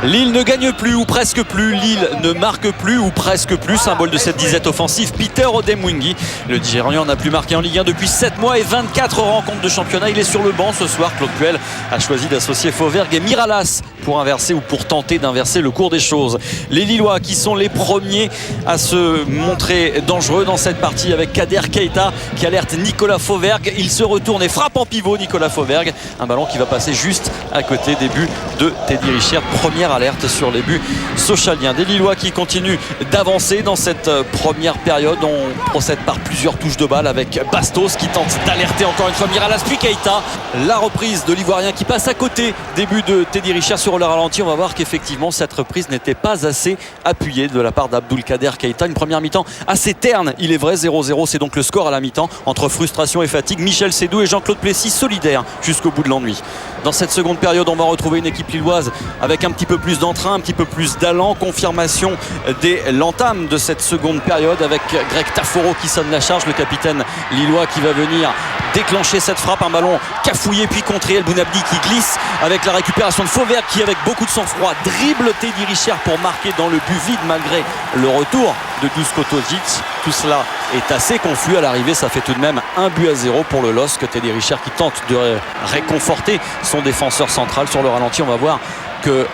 Lille ne gagne plus ou presque plus, Lille ne marque plus ou presque plus, symbole de cette disette offensive, Peter Odemwingie. Le Nigérian n'a plus marqué en Ligue 1 depuis 7 mois et 24 rencontres de championnat. Il est sur le banc ce soir. Claude Puel a choisi d'associer Fauvergue et Miralas pour inverser ou pour tenter d'inverser le cours des choses. Les Lillois qui sont les premiers à se montrer dangereux dans cette partie avec Kader Keita qui alerte Nicolas Fauvergue. Il se retourne et frappe en pivot Nicolas Fauvergue. Un ballon qui va passer juste à côté des buts de Teddy Richard. Première alerte sur les buts sochaliens. Des Lillois qui continuent d'avancer dans cette première période. On procède par plusieurs touches de balle avec Bastos qui tente d'alerter encore une fois Miralas puis Keita. La reprise de l'Ivoirien qui passe à côté des buts de Teddy Richard sur le ralenti. On va voir qu'effectivement cette reprise n'était pas assez appuyée de la part d'Abdoulkader Keita. Une première mi-temps assez terne, il est vrai, 0-0. C'est donc le score à la mi-temps entre frustration et fatigue. Michel Sédou et Jean-Claude Plessis solidaires jusqu'au bout de l'ennui. Dans cette seconde période, on va retrouver une équipe lilloise avec un petit peu plus d'entrain, un petit peu plus d'allant. Confirmation dès l'entame de cette seconde période avec Greg Taforo qui sonne la charge, le capitaine lillois qui va venir déclencher cette frappe. Un ballon cafouillé puis contré, El Bounabdi qui glisse avec la récupération de Fauvergue qui avec beaucoup de sang-froid dribble Teddy Richard pour marquer dans le but vide malgré le retour de Dusko Tozic. Tout cela est assez confus. À l'arrivée, ça fait tout de même 1-0 pour le LOSC. Teddy Richard qui tente de réconforter son défenseur central. Sur le ralenti, on va voir que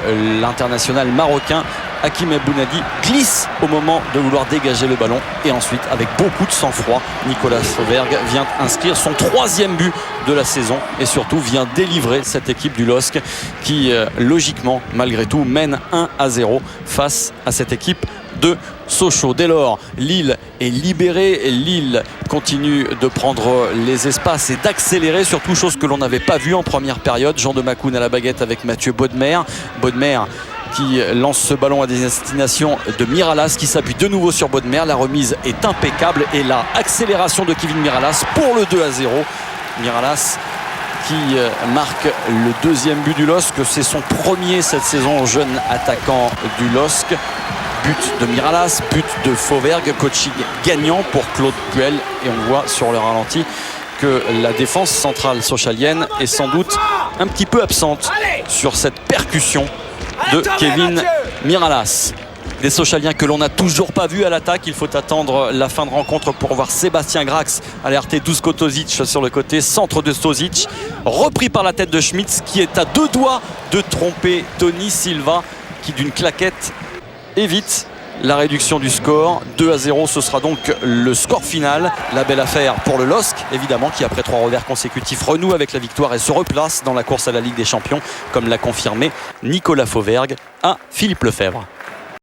l'international marocain Hakim El Bounabdi glisse au moment de vouloir dégager le ballon et ensuite avec beaucoup de sang-froid Nicolas Fauvergue vient inscrire son 3e but de la saison et surtout vient délivrer cette équipe du LOSC qui logiquement malgré tout mène 1-0 face à cette équipe de Sochaux. Dès lors, Lille est libérée et Lille continue de prendre les espaces et d'accélérer, surtout chose que l'on n'avait pas vue en première période. Jean de Macoun à la baguette avec Mathieu Bodmer qui lance ce ballon à destination de Miralas qui s'appuie de nouveau sur Bodmer. La remise est impeccable et la accélération de Kevin Miralas pour le 2-0. Miralas qui marque le 2e but du LOSC. C'est son premier cette saison, jeune attaquant du LOSC. But de Miralas, but de Fauvergue, coaching gagnant pour Claude Puel. Et on voit sur le ralenti que la défense centrale sochalienne est sans doute un petit peu absente sur cette percussion de Kevin Miralas. Des Sochaliens que l'on n'a toujours pas vu à l'attaque. Il faut attendre la fin de rencontre pour voir Sébastien Grax alerter Dusko Tozic sur le côté. Centre de Tozic, repris par la tête de Schmitz qui est à 2 doigts de tromper Tony Silva qui d'une claquette évite la réduction du score. 2-0, ce sera donc le score final. La belle affaire pour le LOSC, évidemment, qui après 3 revers consécutifs renoue avec la victoire et se replace dans la course à la Ligue des Champions, comme l'a confirmé Nicolas Fauvergue à Philippe Lefebvre.